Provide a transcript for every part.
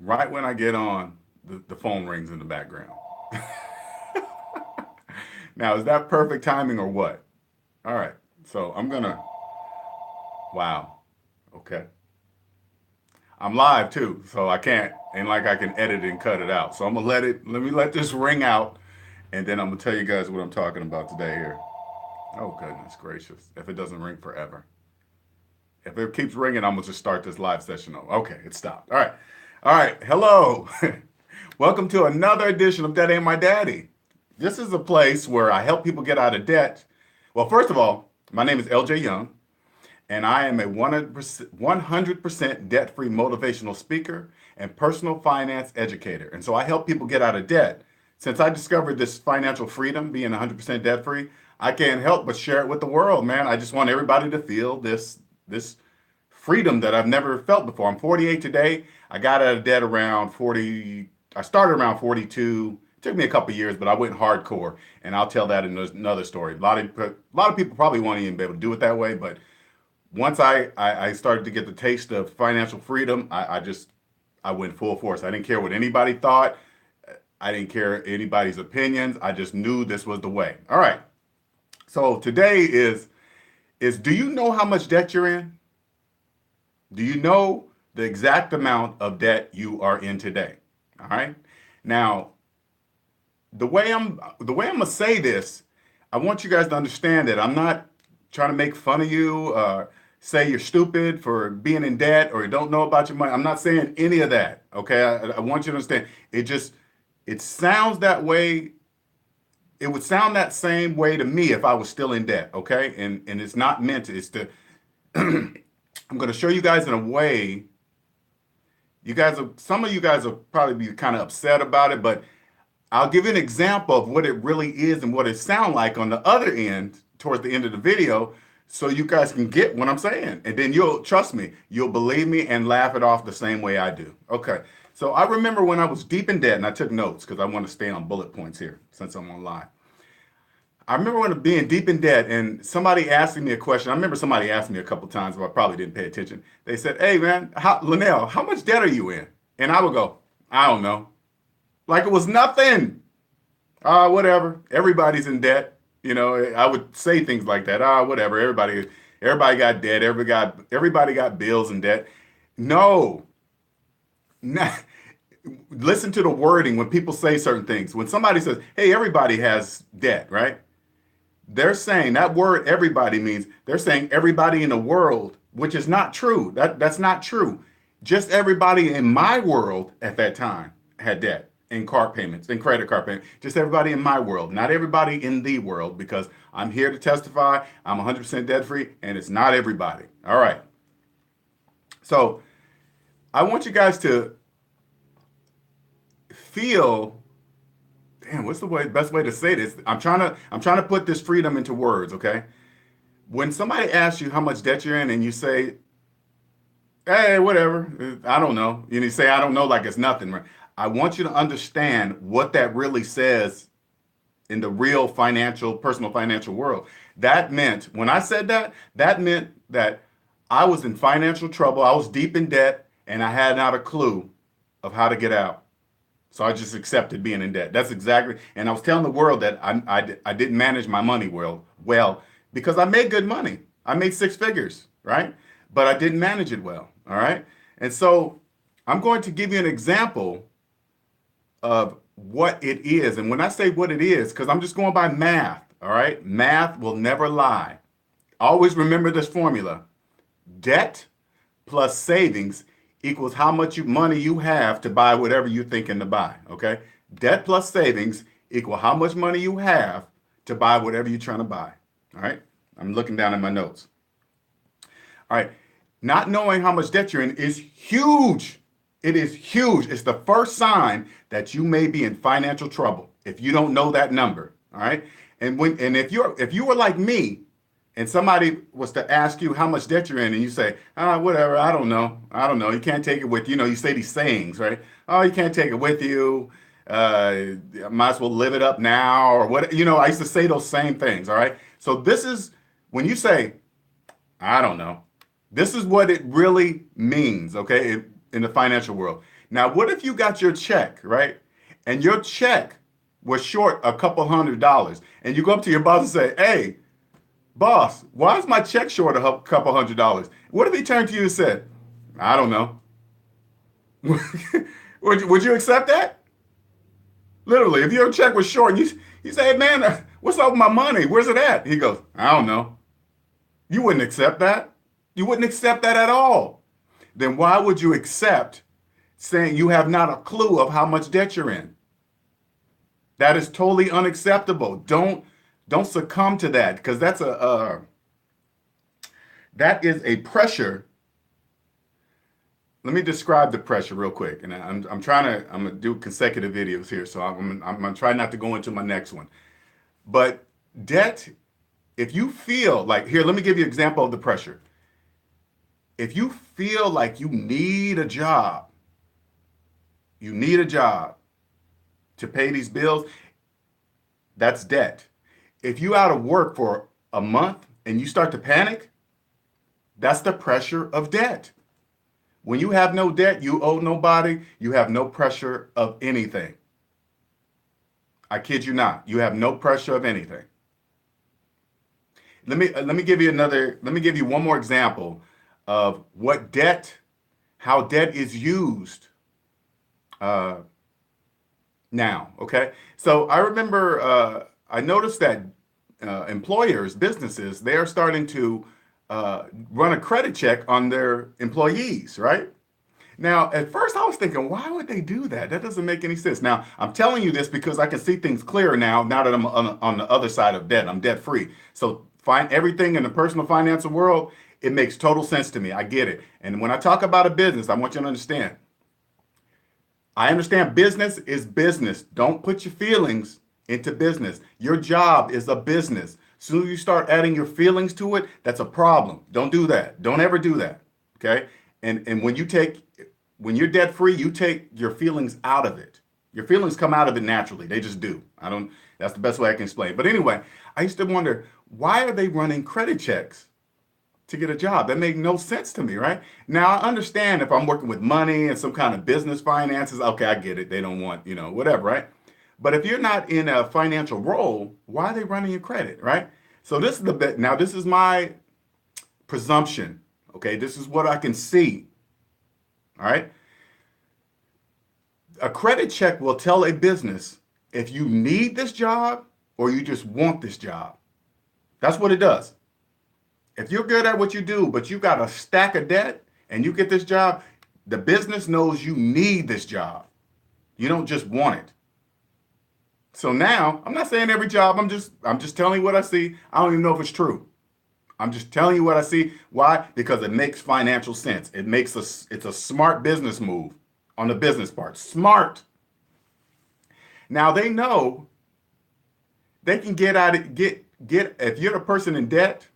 Right when I get on, the phone rings in the background. Now, is that perfect timing or what? All right. So I'm going to, wow. Okay. I'm live too, so I can't, and like I can edit and cut it out. So I'm going to let me let this ring out, and then I'm going to tell you guys what I'm talking about today here. Oh, goodness gracious. If it doesn't ring forever. If it keeps ringing, I'm going to just start this live session over. Okay, it stopped. All right. All right. Hello. Welcome to another edition of That Ain't My Daddy. This is a place where I help people get out of debt. Well, first of all, my name is LJ Young, and I am a 100% debt free motivational speaker and personal finance educator. And so I help people get out of debt. Since I discovered this financial freedom, being 100% debt free, I can't help but share it with the world, man. I just want everybody to feel this freedom that I've never felt before. I'm 48 today. I got out of debt around 40. I started around 42. It took me a couple years, but I went hardcore, and I'll tell that in another story. A lot of people probably won't even be able to do it that way, but once I started to get the taste of financial freedom, I went full force. I didn't care what anybody thought. I didn't care anybody's opinions. I just knew this was the way. All right. So today is do you know how much debt you're in? Do you know the exact amount of debt you are in today? All right. Now, the way I'm gonna say this, I want you guys to understand that I'm not trying to make fun of you, say you're stupid for being in debt or you don't know about your money. I'm not saying any of that. Okay, I want you to understand. It sounds that way. It would sound that same way to me if I was still in debt. Okay, and it's not meant to. It's to. I'm going to show you guys in a way. Some of you guys will probably be kind of upset about it, but I'll give you an example of what it really is and what it sounds like on the other end towards the end of the video so you guys can get what I'm saying. And then you'll trust me, you'll believe me and laugh it off the same way I do. Okay. So I remember when I was deep in debt, and I took notes because I want to stay on bullet points here since I'm on live. I remember when being deep in debt and somebody asking me a question. I remember somebody asked me a couple times, but I probably didn't pay attention. They said, "Hey man, Linnell, how much debt are you in?" And I would go, "I don't know." Like it was nothing. Whatever. Everybody's in debt. You know, I would say things like that. Whatever. Everybody got debt. Everybody got bills and debt. No. Not, listen to the wording when people say certain things. When somebody says, "Hey, everybody has debt," right? They're saying that word everybody means they're saying everybody in the world, which is not true. That's not true. Just everybody in my world at that time had debt in car payments, in credit card payments. Just everybody in my world, not everybody in the world, because I'm here to testify. I'm 100% debt free, and it's not everybody. All right. So I want you guys to feel. Damn, what's the best way to say this? I'm trying to put this freedom into words. Okay. When somebody asks you how much debt you're in, and you say, "Hey, whatever, I don't know," and you say, "I don't know," like it's nothing, right? I want you to understand what that really says in the real personal financial world. That meant, when I said that, that meant that I was in financial trouble. I was deep in debt and I had not a clue of how to get out. So I just accepted being in debt. That's exactly, and I was telling the world that I didn't manage my money well, because I made good money. I made six figures, right? But I didn't manage it well, all right? And so I'm going to give you an example of what it is. And when I say what it is, because I'm just going by math, all right? Math will never lie. Always remember this formula: debt plus savings equals how much money you have to buy whatever you're thinking to buy, okay? Debt plus savings equal how much money you have to buy whatever you're trying to buy, all right? I'm looking down at my notes. All right. Not knowing how much debt you're in is huge. It is huge. It's the first sign that you may be in financial trouble if you don't know that number. All right. And if you were like me and somebody was to ask you how much debt you're in and you say, whatever, I don't know. I don't know. You can't take it with you. You say these sayings, right? Oh, you can't take it with you. Might as well live it up now or what, I used to say those same things. All right. So this is when you say, "I don't know." This is what it really means, okay, in the financial world. Now, what if you got your check, right? And your check was short a couple $100, and you go up to your boss and say, "Hey, boss, why is my check short a couple $100?" What if he turned to you and said, "I don't know." would you accept that? Literally, if your check was short, and you say, "Hey, man, what's up with my money? Where's it at?" He goes, "I don't know." You wouldn't accept that. You wouldn't accept that at all. Then why would you accept saying you have not a clue of how much debt you're in? That is totally unacceptable. Don't succumb to that, because that is a pressure. Let me describe the pressure real quick, and I'm gonna do consecutive videos here, so I'm gonna try not to go into my next one. But debt, if you feel like, here, let me give you an example of the pressure. If you feel like you need a job to pay these bills, that's debt. If you out of work for a month and you start to panic, that's the pressure of debt. When you have no debt, you owe nobody, you have no pressure of anything. I kid you not. You have no pressure of anything. Let me give you one more example of how debt is used uh, now. Okay, so I remember I noticed that employers, businesses, they are starting to run a credit check on their employees, right? Now, at first, I was thinking, why would they do that? That doesn't make any sense. Now, I'm telling you this because I can see things clearer now that I'm on the other side of debt. I'm debt free. So, find everything in the personal financial world, it makes total sense to me. I get it. And when I talk about a business, I want you to understand. I understand business is business. Don't put your feelings into business. Your job is a business. Soon as you start adding your feelings to it, that's a problem. Don't do that. Don't ever do that. Okay? And when you're debt free, you take your feelings out of it. Your feelings come out of it naturally. They just do. That's the best way I can explain. But anyway, I used to wonder, why are they running credit checks to get a job? That made no sense to me, right? Now I understand if I'm working with money and some kind of business finances, okay, I get it. They don't want, whatever, right? But if you're not in a financial role, why are they running your credit, right? So this is this is my presumption. Okay, this is what I can see. All right. A credit check will tell a business if you need this job or you just want this job. That's what it does. If you're good at what you do, but you got a stack of debt and you get this job, the business knows you need this job. You don't just want it. So now, I'm not saying every job, I'm just telling you what I see. I don't even know if it's true. I'm just telling you what I see. Why? Because it makes financial sense. It's a smart business move on the business part. Smart. Now they know they can get if you're the person in debt,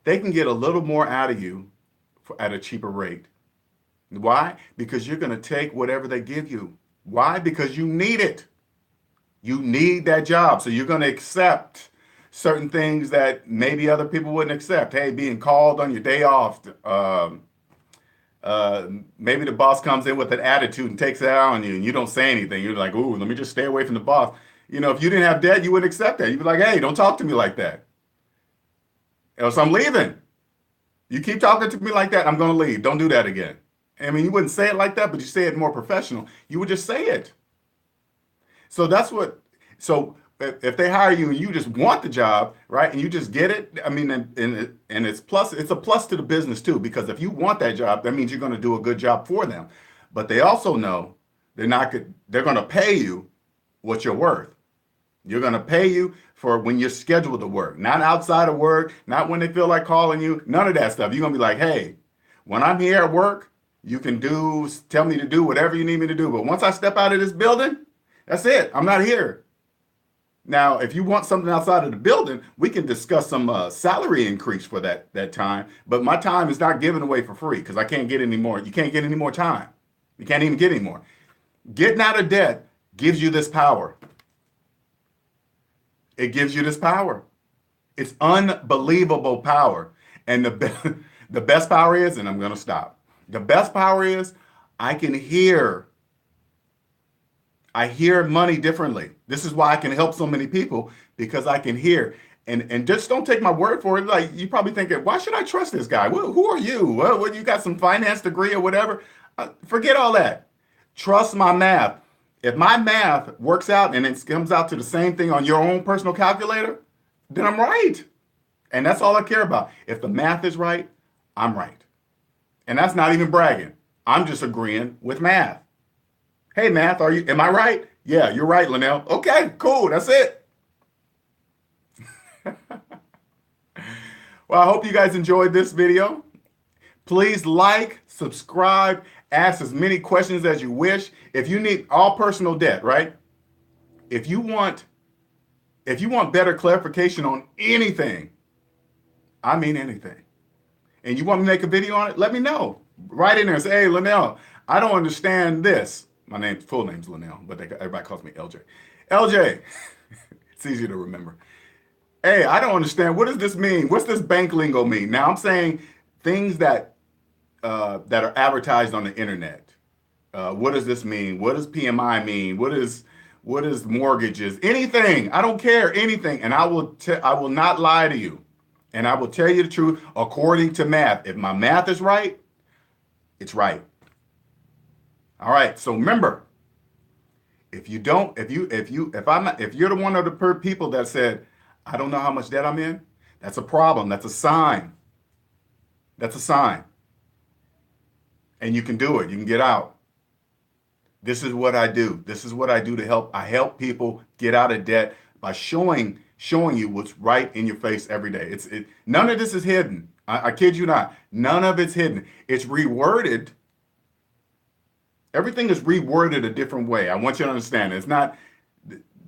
they can get a little more out of you at a cheaper rate. Why? Because you're going to take whatever they give you. Why? Because you need it. You need that job. So you're going to accept certain things that maybe other people wouldn't accept. Hey, being called on your day off. Maybe the boss comes in with an attitude and takes it out on you and you don't say anything. You're like, ooh, let me just stay away from the boss. If you didn't have debt, you wouldn't accept that. You'd be like, hey, don't talk to me like that. Else I'm leaving. You keep talking to me like that, I'm going to leave. Don't do that again. I mean, you wouldn't say it like that, but you say it more professional. You would just say it. So if they hire you and you just want the job, right, and you just get it, I mean, and it's a plus to the business too, because if you want that job, that means you're going to do a good job for them. But they also know they're going to pay you what you're worth. You're going to pay you for when you're scheduled to work, not outside of work, not when they feel like calling you, none of that stuff. You're going to be like, hey, when I'm here at work, you can tell me to do whatever you need me to do. But once I step out of this building, that's it. I'm not here. Now, if you want something outside of the building, we can discuss some salary increase for that time. But my time is not given away for free because I can't get any more. You can't get any more time. You can't even get any more. Getting out of debt gives you this power. It gives you this power. It's unbelievable power. And the best power is, and I'm going to stop. The best power is I can hear I hear money differently. This is why I can help so many people, because I can hear. And just don't take my word for it. Like, you probably thinking, why should I trust this guy? Who are you? What, you got some finance degree or whatever? Forget all that. Trust my math. If my math works out and it comes out to the same thing on your own personal calculator, then I'm right. And that's all I care about. If the math is right, I'm right. And that's not even bragging. I'm just agreeing with math. Hey, math, am I right? Yeah, you're right, Linnell. Okay, cool. That's it. Well, I hope you guys enjoyed this video. Please like, subscribe, ask as many questions as you wish. If you need all personal debt, right? If you want better clarification on anything, I mean anything, and you want me to make a video on it, let me know. Write in there and say, hey, Linnell, I don't understand this. My full name's Linnell, but everybody calls me LJ. LJ, it's easier to remember. Hey, I don't understand. What does this mean? What's this bank lingo mean? Now, I'm saying things that are advertised on the internet. What does this mean? What does PMI mean? What is mortgages? Anything. I don't care. Anything. And I will not lie to you. And I will tell you the truth according to math. If my math is right, it's right. All right. So remember, if you're the one of the people that said, I don't know how much debt I'm in, that's a problem. That's a sign. That's a sign. And you can do it. You can get out. This is what I do. This is what I do to help. I help people get out of debt by showing you what's right in your face every day. None of this is hidden. I kid you not. None of it's hidden. It's reworded. Everything is reworded a different way. I want you to understand. It's not,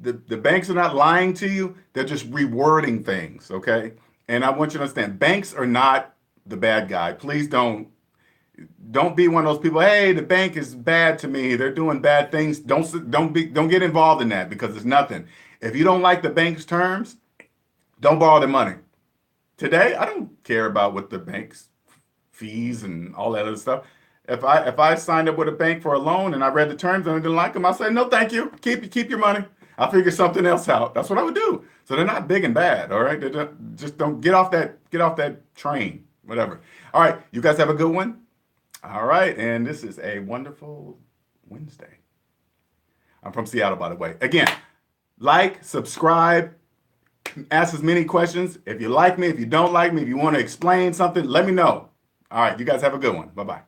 the banks are not lying to you. They're just rewording things, okay? And I want you to understand, banks are not the bad guy. Please don't be one of those people, hey, the bank is bad to me. They're doing bad things. Don't get involved in that, because it's nothing. If you don't like the bank's terms, don't borrow their money. Today, I don't care about what the bank's fees and all that other stuff. If I signed up with a bank for a loan and I read the terms and I didn't like them, I say, no, thank you. Keep your money. I'll figure something else out. That's what I would do. So they're not big and bad, all right? Just don't get off that train, whatever. All right, you guys have a good one. All right, and this is a wonderful Wednesday. I'm from Seattle, by the way. Again, like, subscribe, ask as many questions. If you like me, if you don't like me, if you want to explain something, let me know. All right, you guys have a good one. Bye-bye.